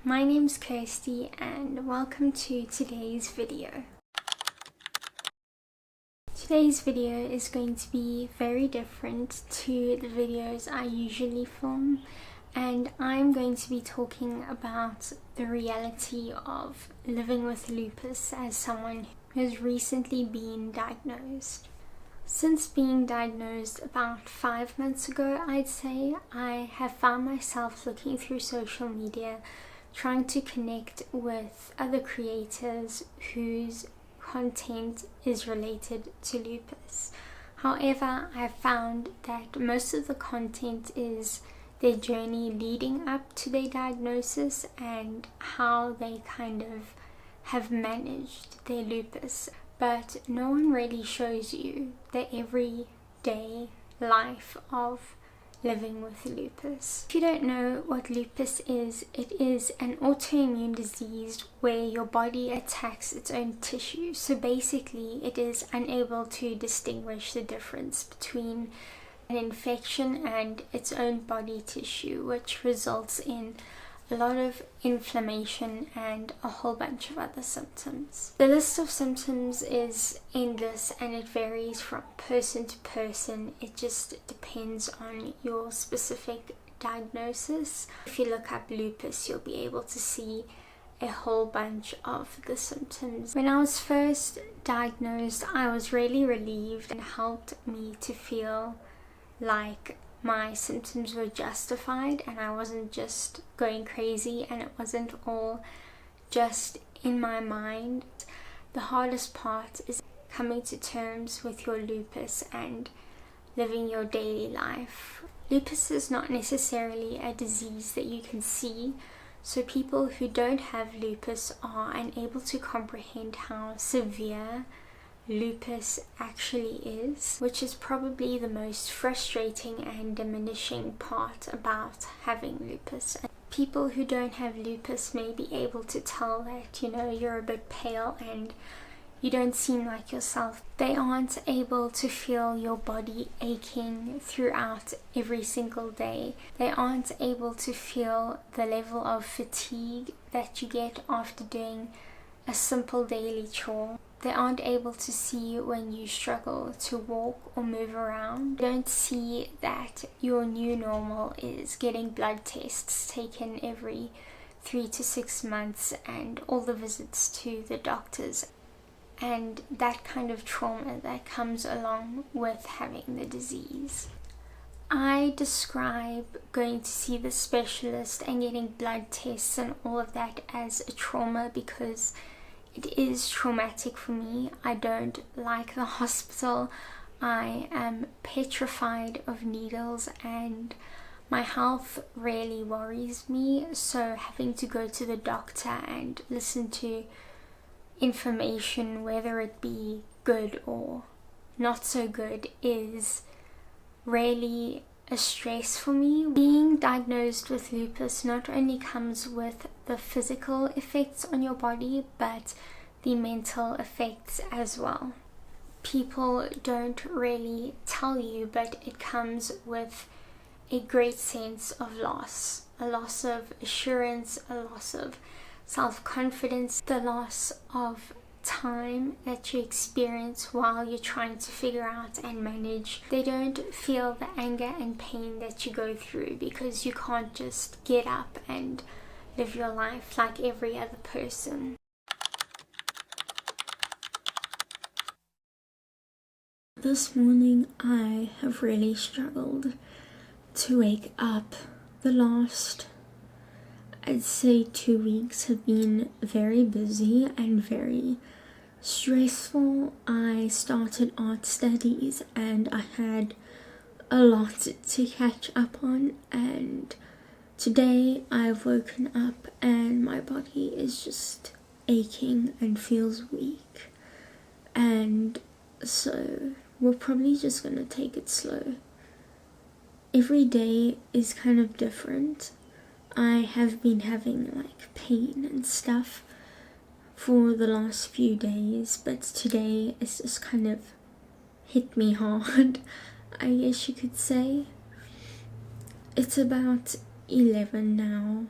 My name's Kirsty and welcome to today's video. Today's video is going to be very different to the videos I usually film, and I'm going to be talking about the reality of living with lupus as someone who has recently been diagnosed. Since being diagnosed about 5 months ago, I'd say, I have found myself looking through social media trying to connect with other creators whose content is related to lupus. However, I found that most of the content is their journey leading up to their diagnosis and how they kind of have managed their lupus. But no one really shows you the everyday life of living with lupus. If you don't know what lupus is, it is an autoimmune disease where your body attacks its own tissue. So basically it is unable to distinguish the difference between an infection and its own body tissue, which results in a lot of inflammation and a whole bunch of other symptoms. The list of symptoms is endless and it varies from person to person. It just depends on your specific diagnosis. If you look up lupus, you'll be able to see a whole bunch of the symptoms. When I was first diagnosed, I was really relieved and helped me to feel like my symptoms were justified and I wasn't just going crazy and it wasn't all just in my mind. The hardest part is coming to terms with your lupus and living your daily life. Lupus is not necessarily a disease that you can see, so people who don't have lupus are unable to comprehend how severe lupus actually is, which is probably the most frustrating and diminishing part about having lupus. And people who don't have lupus may be able to tell that, you're a bit pale and you don't seem like yourself. They aren't able to feel your body aching throughout every single day. They aren't able to feel the level of fatigue that you get after doing a simple daily chore. They aren't able to see when you struggle to walk or move around. They don't see that your new normal is getting blood tests taken every 3 to 6 months and all the visits to the doctors and that kind of trauma that comes along with having the disease. I describe going to see the specialist and getting blood tests and all of that as a trauma because it is traumatic for me. I don't like the hospital. I am petrified of needles and my health really worries me. So having to go to the doctor and listen to information, whether it be good or not so good, is really a stress for me. Being diagnosed with lupus not only comes with the physical effects on your body, but the mental effects as well. People don't really tell you, but it comes with a great sense of loss. A loss of assurance, a loss of self-confidence, the loss of time that you experience while you're trying to figure out and manage. They don't feel the anger and pain that you go through because you can't just get up and live your life like every other person. This morning I have really struggled to wake up. The last, I'd say 2 weeks have been very busy and very stressful. I started art studies and I had a lot to catch up on, and today I've woken up and my body is just aching and feels weak, and so we're probably just gonna take it slow. Every day is kind of different. I have been having like pain and stuff for the last few days, but today it's just kind of hit me hard, I guess you could say. It's about 11 now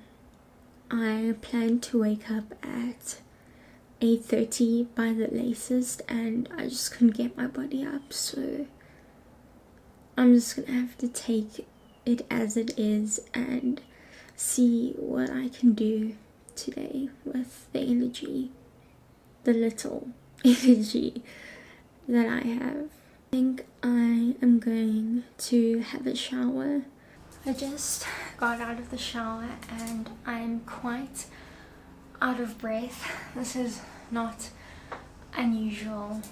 I plan to wake up at 8:30 by the latest, and I just couldn't get my body up, so I'm just gonna have to take it as it is and see what I can do today with the energy, the little energy that I have. I think I am going to have a shower. I just got out of the shower and I'm quite out of breath. This is not unusual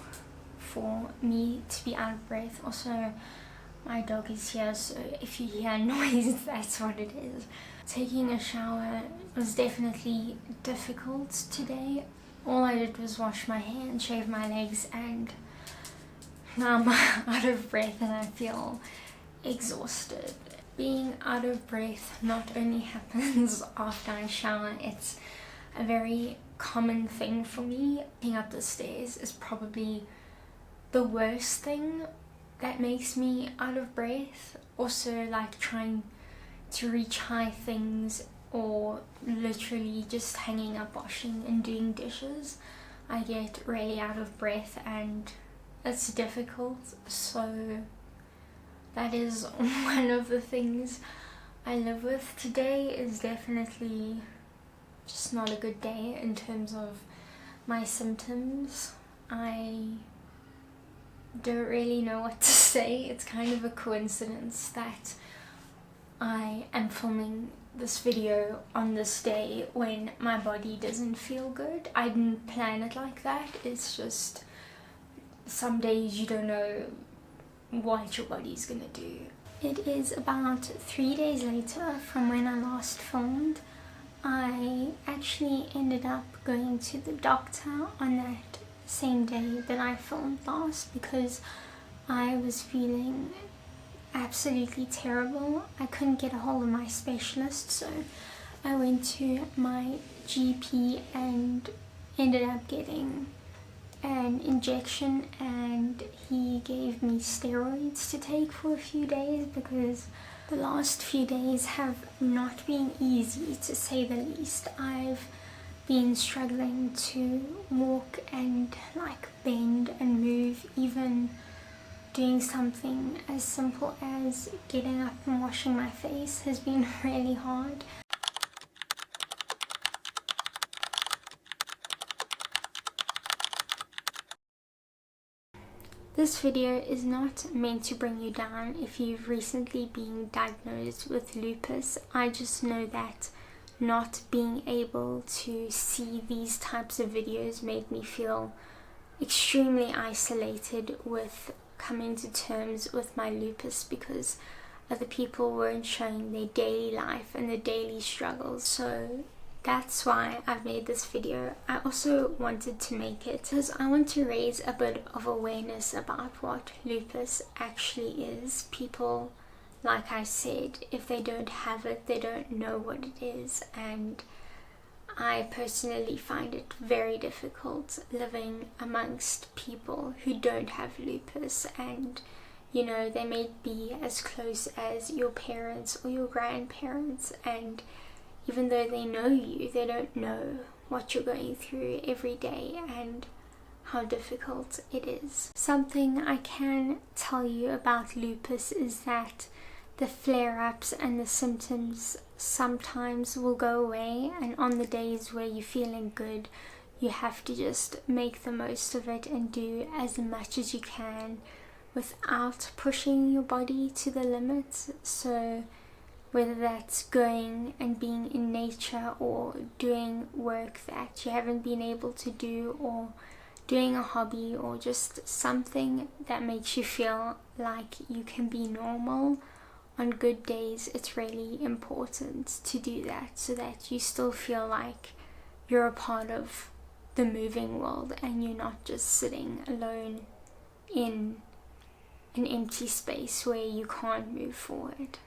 for me to be out of breath. Also, my dog is here, so if you hear noise, that's what it is. Taking a shower was definitely difficult today. All I did was wash my hair and shave my legs, and now I'm out of breath and I feel exhausted. Being out of breath not only happens after I shower, it's a very common thing for me. Getting up the stairs is probably the worst thing that makes me out of breath. Also, like trying to reach high things or literally just hanging up washing and doing dishes, I get really out of breath and it's difficult. So that is one of the things I live with. Today is definitely just not a good day in terms of my symptoms. I don't really know what to say. It's kind of a coincidence that I am filming this video on this day when my body doesn't feel good. I didn't plan it like that. It's just some days you don't know what your body's gonna do. It is about 3 days later from when I last filmed. I actually ended up going to the doctor on that same day that I filmed last because I was feeling absolutely terrible. I couldn't get a hold of my specialist, so I went to my GP and ended up getting an injection, and he gave me steroids to take for a few days because the last few days have not been easy, to say the least. I've been struggling to walk and like bend and move. Even doing something as simple as getting up and washing my face has been really hard. This video is not meant to bring you down if you've recently been diagnosed with lupus. I just know that not being able to see these types of videos made me feel extremely isolated with coming to terms with my lupus, because other people weren't showing their daily life and their daily struggles. So that's why I've made this video. I also wanted to make it because I want to raise a bit of awareness about what lupus actually is. People, like I said, if they don't have it, they don't know what it is, and I personally find it very difficult living amongst people who don't have lupus, and you know, they may be as close as your parents or your grandparents, and even though they know you, they don't know what you're going through every day and how difficult it is. Something I can tell you about lupus is that the flare-ups and the symptoms sometimes will go away, and on the days where you're feeling good, you have to just make the most of it and do as much as you can without pushing your body to the limits. So whether that's going and being in nature or doing work that you haven't been able to do, or doing a hobby, or just something that makes you feel like you can be normal on good days, it's really important to do that so that you still feel like you're a part of the moving world and you're not just sitting alone in an empty space where you can't move forward.